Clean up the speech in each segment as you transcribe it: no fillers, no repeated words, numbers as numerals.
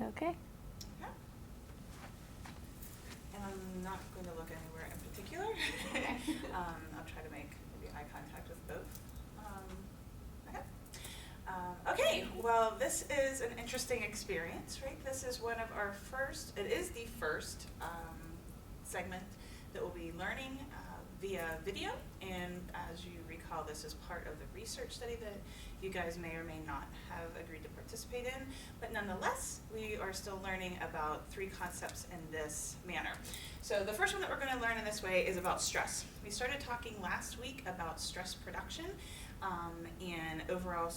Okay. Yeah. And I'm not going to look anywhere in particular. I'll try to make maybe eye contact with both. Okay. Okay, well, this is an interesting experience, right? This is one of our first, it is the first segment that we'll be learning via video. And as you recall, this is part of the research study that you guys may or may not have agreed to participate in. But nonetheless, we are still learning about three concepts in this manner. So the first one that we're going to learn in this way is about stress. We started talking last week about stress production and overall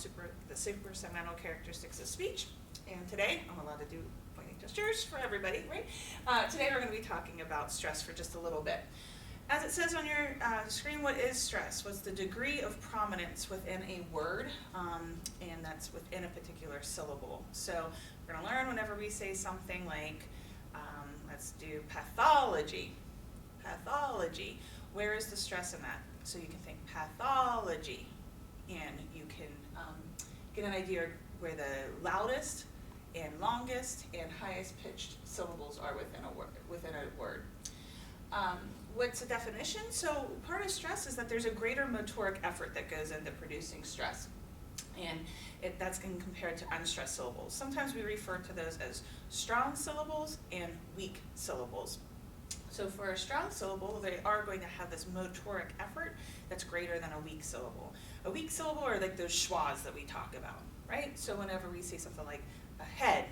the supersegmental characteristics of speech. And today, I'm allowed to do pointing gestures for everybody, right? Today we're going to be talking about stress for just a little bit. As it says on your screen, what is stress? What's the degree of prominence within a word, and that's within a particular syllable. So we're going to learn whenever we say something like, let's do pathology. Pathology. Where is the stress in that? So you can think pathology, and you can get an idea where the loudest and longest and highest pitched syllables are within a word. What's the definition? So part of stress is that there's a greater motoric effort that goes into producing stress. And that's compared to unstressed syllables. Sometimes we refer to those as strong syllables and weak syllables. So for a strong syllable, they are going to have this motoric effort that's greater than a weak syllable. A weak syllable are like those schwas that we talk about, right? So whenever we say something like ahead,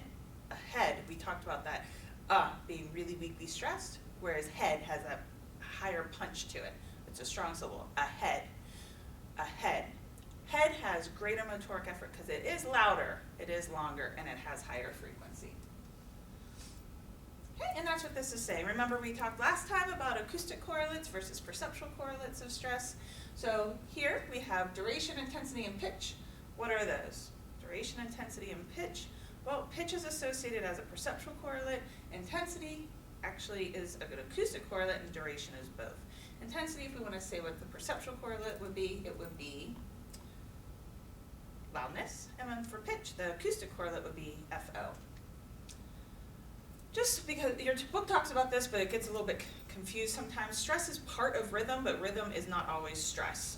we talked about that being really weakly stressed, whereas head has a higher punch to it. It's a strong syllable. Ahead. Head has greater motoric effort because it is louder, it is longer, and it has higher frequency. Okay, and that's what this is saying. Remember we talked last time about acoustic correlates versus perceptual correlates of stress. So here we have duration, intensity, and pitch. What are those? Duration, intensity, and pitch. Well, pitch is associated as a perceptual correlate. Intensity actually is a good acoustic correlate, and duration is both. Intensity, if we want to say what the perceptual correlate would be, it would be loudness. And then for pitch, the acoustic correlate would be FO. Just because your book talks about this, but it gets a little bit confused sometimes. Stress is part of rhythm, but rhythm is not always stress.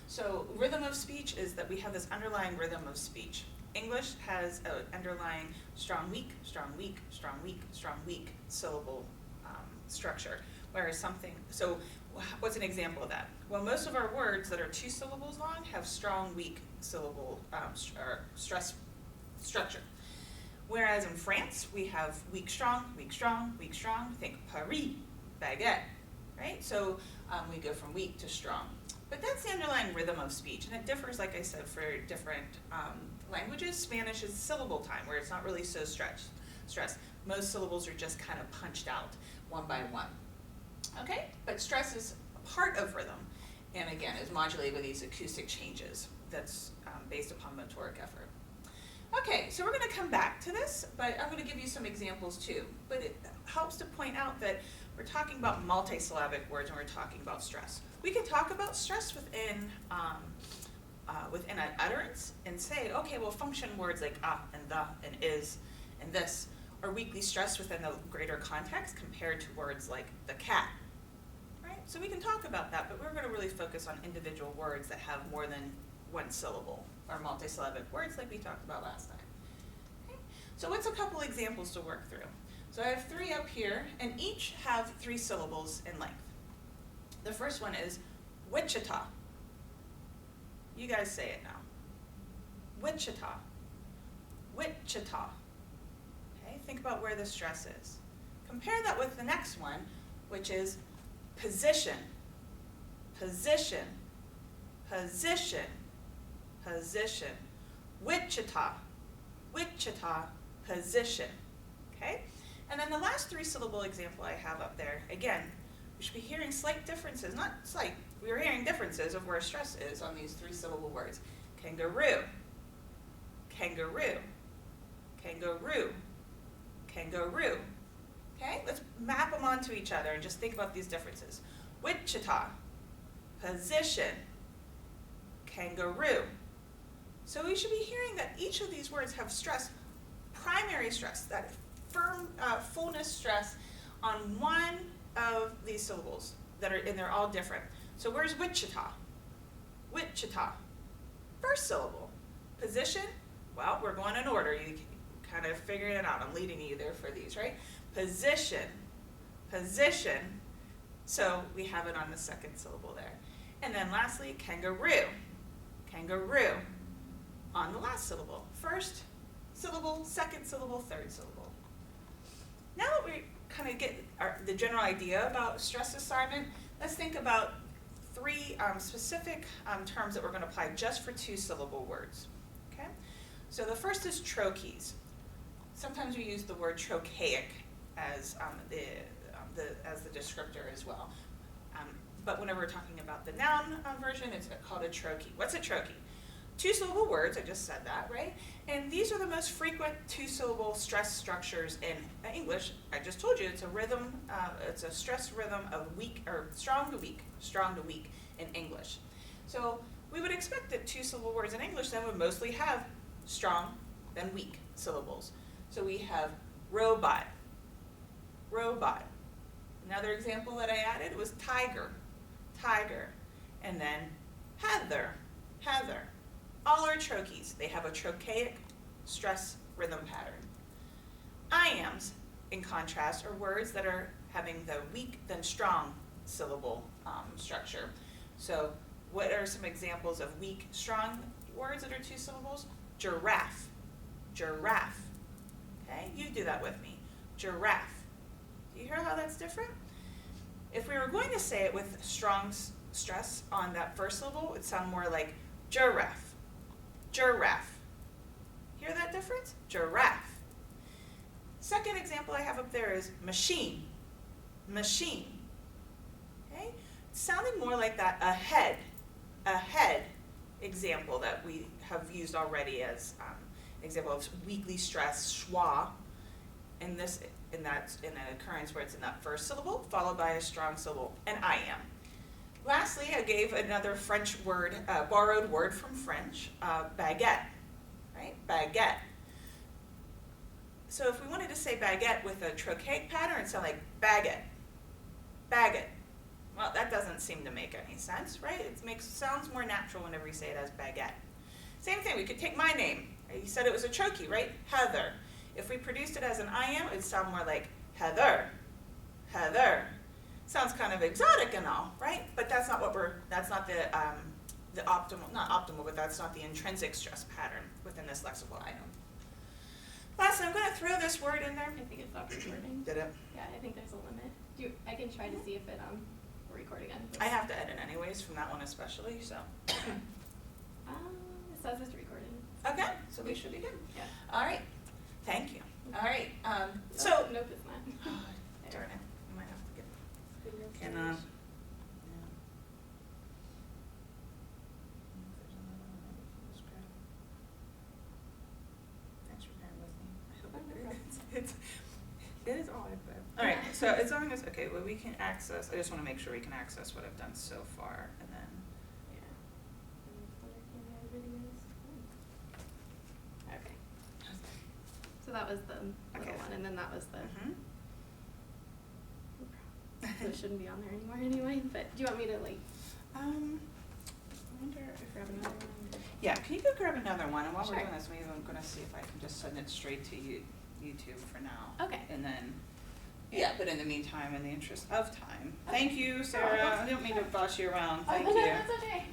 So rhythm of speech is that we have this underlying rhythm of speech. English has an underlying strong, weak, strong, weak, strong, weak, strong, weak syllable structure. Whereas so what's an example of that? Well, most of our words that are 2 syllables long have strong, weak syllable stress structure. Whereas in France, we have weak, strong, weak, strong, weak, strong. Think Paris, baguette, right? So we go from weak to strong. But that's the underlying rhythm of speech, and it differs, like I said, for different languages. Spanish is syllable time, where it's not really so stressed. Most syllables are just kind of punched out one by one. Okay, but stress is a part of rhythm, and again, is modulated with these acoustic changes that's based upon motoric effort. Okay, so we're going to come back to this, but I'm going to give you some examples too. But it helps to point out that we're talking about multisyllabic words when we're talking about stress. We can talk about stress within an utterance and say, okay, well, function words like and the and is and this are weakly stressed within the greater context compared to words like the cat, right? So we can talk about that, but we're going to really focus on individual words that have more than one syllable, or multisyllabic words like we talked about last time. Okay? So what's a couple examples to work through? So I have 3 up here, and each have 3 syllables in length. The first one is Wichita. You guys say it now. Wichita. Wichita. Okay, think about where the stress is. Compare that with the next one, which is position. Position. Position. Position. Wichita. Wichita. Position. Okay? And then the last 3-syllable example I have up there, again, we should be hearing slight differences, not slight, we are hearing differences of where stress is on these 3-syllable words. Kangaroo. Kangaroo. Kangaroo. Kangaroo. Okay? Let's map them onto each other and just think about these differences. Wichita. Position. Kangaroo. So we should be hearing that each of these words have stress primary stress, that firm fullness stress on one of these syllables and they're all different. So where's Wichita? Wichita. First syllable. Position, well, we're going in order. You kind of figuring it out. I'm leading you there for these, right? Position, position. So we have it on the second syllable there. And then lastly, kangaroo, kangaroo on the last syllable. First syllable, second syllable, third syllable. Now that we kind of get the general idea about stress assignment, let's think about three specific terms that we're going to apply just for two-syllable words. Okay? So the first is trochees. Sometimes we use the word trochaic as the descriptor as well. But whenever we're talking about the noun version, it's called a trochee. What's a trochee? Two-syllable words, I just said that, right? And these are the most frequent two-syllable stress structures in English. I just told you it's a rhythm, it's a stress rhythm of weak, or strong to weak in English. So we would expect that two-syllable words in English then would mostly have strong, then weak syllables. So we have robot, robot. Another example that I added was tiger, tiger. And then heather, heather. All are trochees. They have a trochaic stress rhythm pattern. Iams, in contrast, are words that are having the weak then strong syllable structure. So what are some examples of weak, strong words that are two syllables? Giraffe, giraffe. Okay, you do that with me. Giraffe. Do you hear how that's different? If we were going to say it with strong stress on that first syllable, it would sound more like giraffe. Giraffe. Hear that difference? Giraffe. Second example I have up there is machine. Machine. Okay? It's sounding more like that ahead. Ahead example that we have used already as example of weakly stressed schwa. And that's in an occurrence where it's in that first syllable followed by a strong syllable, and I am. Lastly, I gave another French word, borrowed word from French, baguette, right? Baguette. So if we wanted to say baguette with a trochaic pattern, it'd sound like baguette, baguette. Well, that doesn't seem to make any sense, right? It sounds more natural whenever we say it as baguette. Same thing, we could take my name. You said it was a trochee, right? Heather. If we produced it as an I am, it would sound more like Heather, Heather. Sounds kind of exotic and all, right? But that's not that's not the optimal, not optimal, but that's not the intrinsic stress pattern within this lexical item. Lastly, I'm going to throw this word in there. I think it stopped recording. Did it? Yeah, I think there's a limit. I can try to see if we're recording again. I have to edit anyways from that one especially, so. It says it's recording. Okay, so we should be good. Yeah. All right. Thank you. All right. So nope, it's not. Darn it. I might have to get. Can Yeah. Thanks for bearing with me. I hope it is odd, but. All right. So as long as well, we can access. I just want to make sure we can access what I've done so far, and then. Okay. So that was the little one, and then that was the. Mm-hmm. So it shouldn't be on there anymore anyway. But do you want me to I wonder if grab another one? Yeah, can you go grab another one? And while Sure. we're doing this, maybe I'm going to see if I can just send it straight to YouTube for now. Okay. And then, yeah, but in the meantime, in the interest of time, thank you, Sarah. I didn't mean to boss you around. Thank you. That's okay.